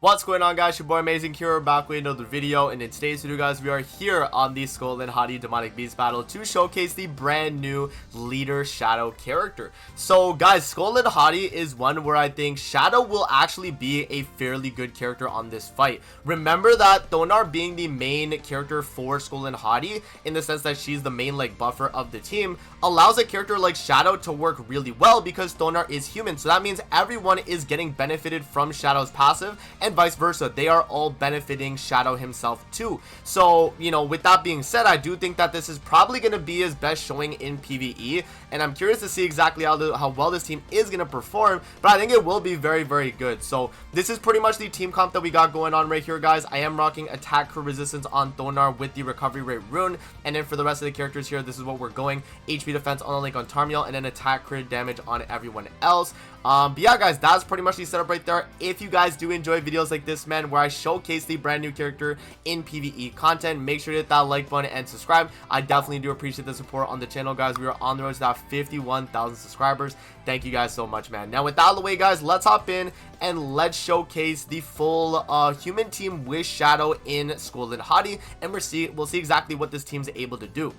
What's going on, guys? Your boy Amazing here, back with another video, and in today's video, guys, we are here on the Skoll and Hati Demonic Beast battle to showcase the brand new leader Shadow character. So guys, Skoll and Hati is one where I think Shadow will actually be a fairly good character on this fight. Remember that Thonar being the main character for Skoll and Hati, in the sense that she's the main like buffer of the team, allows a character like Shadow to work really well because Thonar is human. So that means everyone is getting benefited from Shadow's passive, and vice versa. They are all benefiting Shadow himself too. So, you know, with that being said, I do think that this is probably going to be his best showing in PvE, and I'm curious to see exactly how well this team is going to perform, but I think it will be very, very good. So this is pretty much the team comp that we got going on right here, guys. I am rocking attack crit resistance on Thonar with the recovery rate rune, and then for the rest of the characters here, this is what we're going: HP defense on the link on Tarmiel, and then attack crit damage on everyone else. But yeah, guys, that's pretty much the setup right there. If you guys do enjoy videos like this, man, where I showcase the brand new character in PvE content, make sure to hit that like button and subscribe. I definitely do appreciate the support on the channel, guys. We are on the road to that 51,000 subscribers. Thank you guys so much, man. Now, with that out of the way, guys, let's hop in and let's showcase the full human team with Shadow in Skoll and Hati, and we'll see exactly what this team's able to do.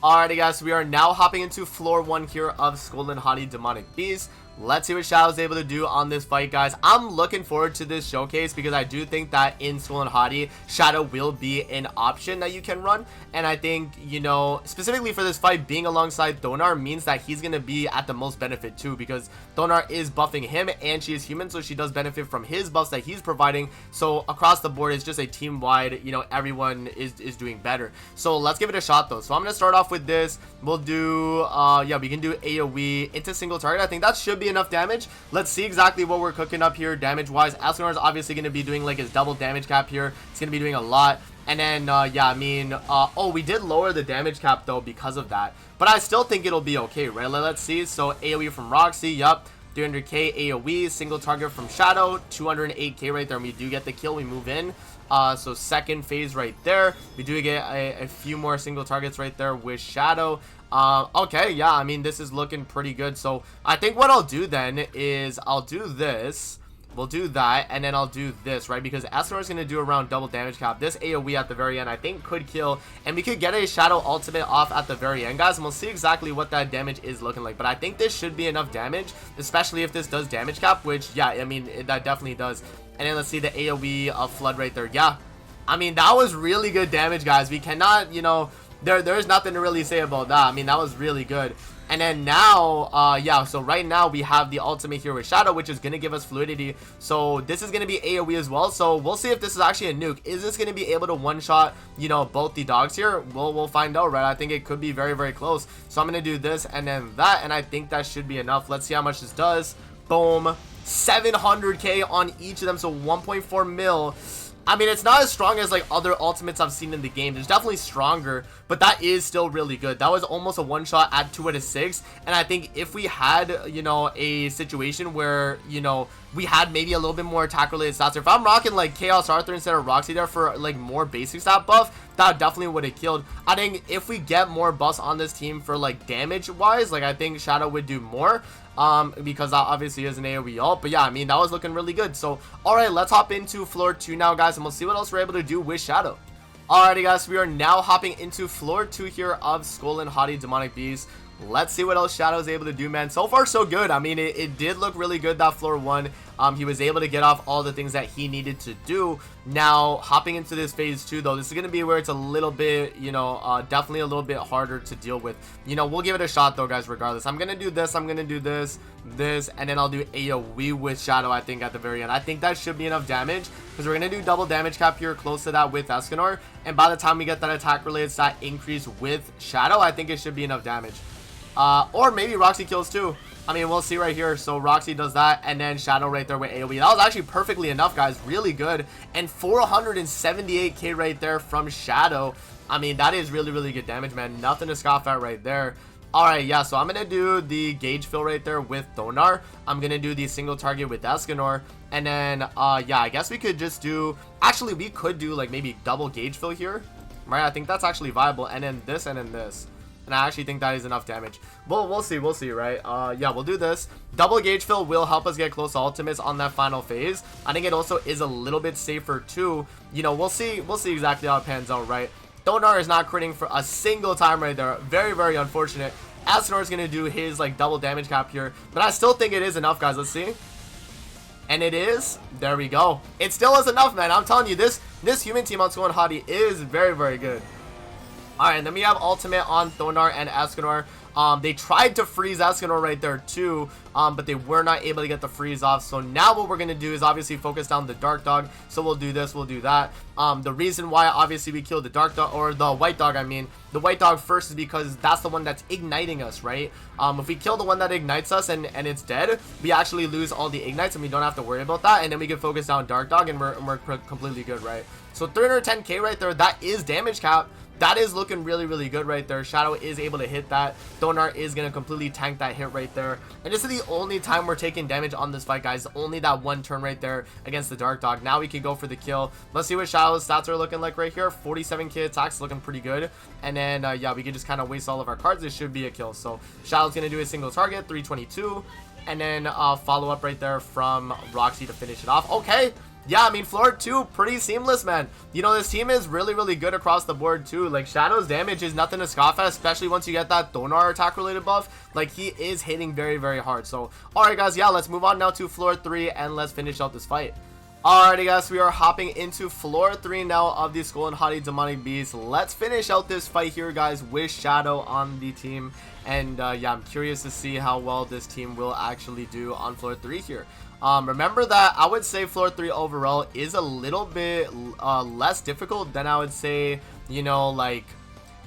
Alrighty, guys, so we are now hopping into floor 1 here of Skoll and Hati Demonic Beast. Let's see what Shadow's able to do on this fight, guys. I'm looking forward to this showcase because I do think that in Skoll and Hati, Shadow will be an option that you can run. And I think, you know, specifically for this fight, being alongside Thonar means that he's going to be at the most benefit too, because Thonar is buffing him and she is human, so she does benefit from his buffs that he's providing. So across the board, it's just a team-wide, you know, everyone is doing better. So let's give it a shot, though. So I'm going to start off with this. We'll do, yeah, we can do AoE into single target. I think that should be enough damage. Let's see exactly what we're cooking up here damage wise. Escanor is obviously going to be doing like his double damage cap here. It's going to be doing a lot. And then yeah, I mean, oh, we did lower the damage cap though because of that, but I still think it'll be okay, right? Let's see. So AoE from Roxy, yup, 300k AoE, single target from Shadow, 208k right there, and we do get the kill. We move in. So second phase right there, we do get a few more single targets right there with Shadow. Okay, yeah, I mean, this is looking pretty good. So I think what I'll do then is I'll do this. We'll do that, and then I'll do this, right? Because Escanor is going to do around double damage cap. This AoE at the very end, I think, could kill, and we could get a Shadow ultimate off at the very end, guys, and we'll see exactly what that damage is looking like. But I think this should be enough damage, especially if this does damage cap, which, yeah, I mean, that definitely does. And then let's see the AoE of Flood right there. Yeah, I mean, that was really good damage, guys. We cannot, you know, there's nothing to really say about that. I mean, that was really good. And then now, yeah, so right now we have the ultimate here with Shadow, which is going to give us fluidity. So this is going to be AoE as well. So we'll see if this is actually a nuke. Is this going to be able to one-shot, you know, both the dogs here? We'll find out, right? I think it could be very, very close. So I'm going to do this and then that, and I think that should be enough. Let's see how much this does. Boom. 700k on each of them, so 1.4 mil. I mean, it's not as strong as like other ultimates I've seen in the game. There's definitely stronger, but that is still really good. That was almost a one-shot at 2 out of 6, and I think if we had, you know, a situation where, you know, we had maybe a little bit more attack related stats, if I'm rocking like Chaos Arthur instead of Roxy there for like more basic stat buff, that definitely would have killed. I think if we get more buffs on this team for like damage wise, like I think Shadow would do more, because that obviously is an AoE ult. But yeah, I mean, that was looking really good. So all right, let's hop into floor 2 now, guys, and we'll see what else we're able to do with Shadow. Alrighty, guys, we are now hopping into floor 2 here of Skoll and Hati Demonic Beast. Let's see what else Shadow's able to do, man. So far, so good. I mean, it did look really good, that floor 1. He was able to get off all the things that he needed to do. Now, hopping into this phase 2, though, this is going to be where it's a little bit, you know, definitely a little bit harder to deal with. You know, we'll give it a shot, though, guys, regardless. I'm going to do this. I'm going to do this, and then I'll do AoE with Shadow, I think, at the very end. I think that should be enough damage, because we're going to do double damage cap here close to that with Escanor. And by the time we get that attack-related stat increase with Shadow, I think it should be enough damage. Or maybe Roxy kills too. I mean, we'll see right here. So Roxy does that, and then Shadow right there with AoE. That was actually perfectly enough, guys. Really good. And 478k right there from Shadow. I mean, that is really, really good damage, man. Nothing to scoff at right there. Alright, yeah, so I'm going to do the gauge fill right there with Thonar. I'm going to do the single target with Escanor. And then, yeah, I guess we could just do... Actually, we could do, like, maybe double gauge fill here. Right, I think that's actually viable. And then this, and then this. and I actually think that is enough damage. We'll see, right? Yeah, we'll do this. Double gauge fill will help us get close to ultimates on that final phase. I think it also is a little bit safer too. You know, we'll see exactly how it pans out, right? Thonar is not critting for a single time right there. Very, very unfortunate. Escanor is going to do his like double damage cap here, but I still think it is enough, guys. Let's see. And it is. There we go. It still is enough, man. I'm telling you, this human team on Skoll and Hati is very, very good. Alright, and then we have ultimate on Thonar and Escanor. They tried to freeze Escanor right there too, but they were not able to get the freeze off. So now what we're going to do is obviously focus down the Dark Dog. So we'll do this, we'll do that. The reason why obviously we killed the Dark Dog, or the White Dog, I mean, the White Dog first is because that's the one that's igniting us, right? If we kill the one that ignites us and it's dead, we actually lose all the ignites and we don't have to worry about that. And then we can focus down Dark Dog and we're completely good, right? So 310k right there, that is damage cap. That is looking really, really good right there. Shadow is able to hit that. Thonar is going to completely tank that hit right there. And this is the only time we're taking damage on this fight, guys. Only that one turn right there against the Dark Dog. Now we can go for the kill. Let's see what Shadow's stats are looking like right here. 47k attacks, looking pretty good. And then, yeah, we can just kind of waste all of our cards. This should be a kill. So Shadow's going to do a single target, 322. And then follow up right there from Roxy to finish it off. Okay. Yeah, I mean, floor 2, pretty seamless, man. You know, this team is really, really good across the board, too. Like, Shadow's damage is nothing to scoff at, especially once you get that Thonar attack-related buff. Like, he is hitting very, very hard. So, alright, guys, yeah, let's move on now to floor 3, and let's finish out this fight. Alrighty, guys, we are hopping into floor 3 now of the Skoll and Hati Demonic Beast. Let's finish out this fight here, guys, with Shadow on the team. And, yeah, I'm curious to see how well this team will actually do on floor 3 here. Remember that I would say floor 3 overall is a little bit less difficult than I would say, you know, like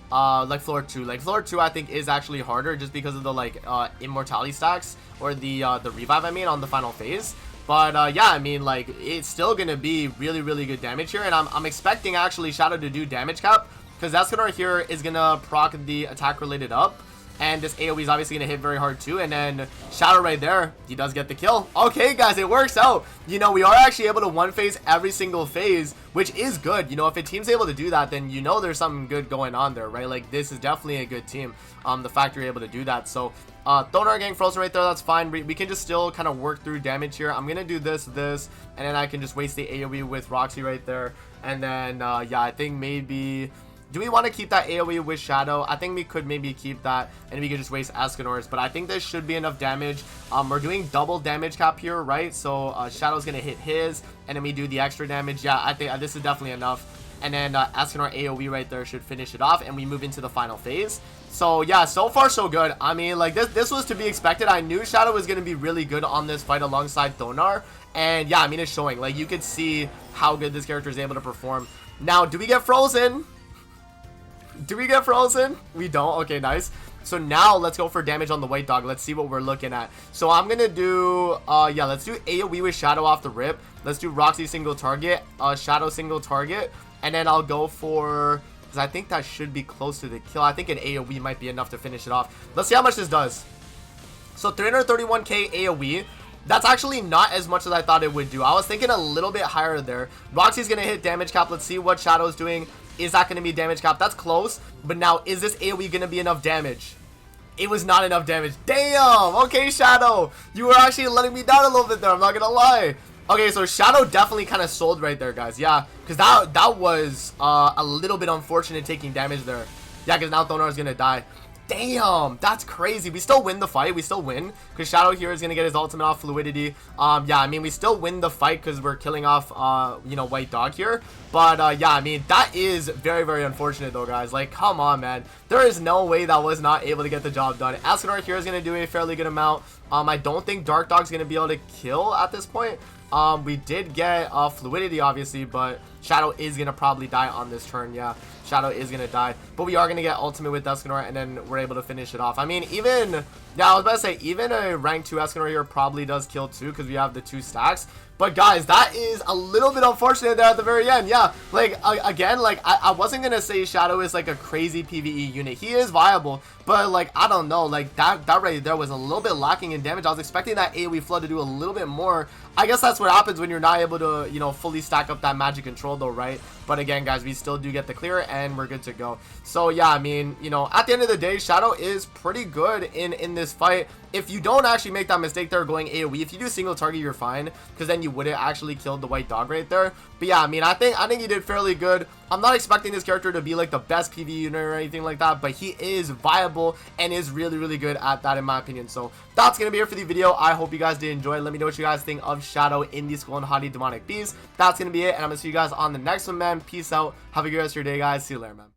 floor 2. Like floor 2 I think is actually harder just because of the like immortality stacks, or the revive, I mean, on the final phase. But yeah, I mean, like, it's still gonna be really, really good damage here, and I'm expecting actually Shadow to do damage cap, because Escanor here is gonna proc the attack related up. And this AoE is obviously going to hit very hard too. And then Shadow right there, he does get the kill. Okay, guys, it works out. You know, we are actually able to one phase every single phase, which is good. You know, if a team's able to do that, then you know there's something good going on there, right? Like, this is definitely a good team. The fact you're able to do that. So, Thonar getting frozen right there, that's fine. We can just still kind of work through damage here. I'm going to do this, and then I can just waste the AoE with Roxy right there. And then, yeah, I think maybe... Do we want to keep that AoE with Shadow? I think we could maybe keep that, and we could just waste Escanor's, but I think this should be enough damage. We're doing double damage cap here, right? So Shadow's going to hit his, and then we do the extra damage. Yeah, I think this is definitely enough. And then Escanor AoE right there should finish it off, and we move into the final phase. So yeah, so far so good. I mean, like, this was to be expected. I knew Shadow was going to be really good on this fight alongside Thonar, and yeah, I mean, it's showing. Like, you could see how good this character is able to perform. Now, do we get frozen? Do we get frozen? We don't. Okay, nice. So now let's go for damage on the White Dog. Let's see what we're looking at. So I'm gonna do yeah, let's do AoE with Shadow off the rip. Let's do Roxy single target, Shadow single target, and then I'll go for, because I think that should be close to the kill. I think an AoE might be enough to finish it off. Let's see how much this does. So 331k AoE. That's actually not as much as I thought it would do. I was thinking a little bit higher there. Roxy's gonna hit damage cap. Let's see what Shadow's doing. Is that going to be damage cap? That's close. But now, is this AoE going to be enough damage? It was not enough damage. Damn! Okay, Shadow. You were actually letting me down a little bit there. I'm not going to lie. Okay, so Shadow definitely kind of sold right there, guys. Yeah, because that was a little bit unfortunate taking damage there. Yeah, because now Thonar is going to die. Damn, that's crazy. We still win the fight. We still win because Shadow here is going to get his ultimate off Fluidity. Yeah, I mean, we still win the fight because we're killing off, you know, White Dog here. But, yeah, I mean, that is very, very unfortunate, though, guys. Like, come on, man. There is no way that was not able to get the job done. Escanor here is going to do a fairly good amount. I don't think Dark Dog's going to be able to kill at this point. We did get Fluidity, obviously, but Shadow is going to probably die on this turn. Yeah, Shadow is going to die. But we are going to get ultimate with Escanor, and then we're able to finish it off. I mean, even... Yeah, I was about to say, even a rank 2 Escanor here probably does kill too, because we have the 2 stacks. But guys, that is a little bit unfortunate there at the very end. Yeah, like again, like I wasn't gonna say Shadow is like a crazy PvE unit. He is viable, but like I don't know, like that right there was a little bit lacking in damage. I was expecting that AoE flood to do a little bit more. I guess that's what happens when you're not able to, you know, fully stack up that magic control though, right? But again, guys, we still do get the clear and we're good to go. So yeah, I mean, you know, at the end of the day, Shadow is pretty good in this fight. If you don't actually make that mistake there going AoE, if you do single target, you're fine, because then you wouldn't actually kill the white dog right there. But yeah, I mean, I think he did fairly good. I'm not expecting this character to be like the best PvE unit or anything like that, but he is viable and is really, really good at that in my opinion. So that's gonna be it for the video. I hope you guys did enjoy. Let me know what you guys think of Shadow in the Skoll and Hati Demonic Beast. That's gonna be it, and I'm gonna see you guys on the next one, man. Peace out. Have a good rest of your day, guys. See you later, man.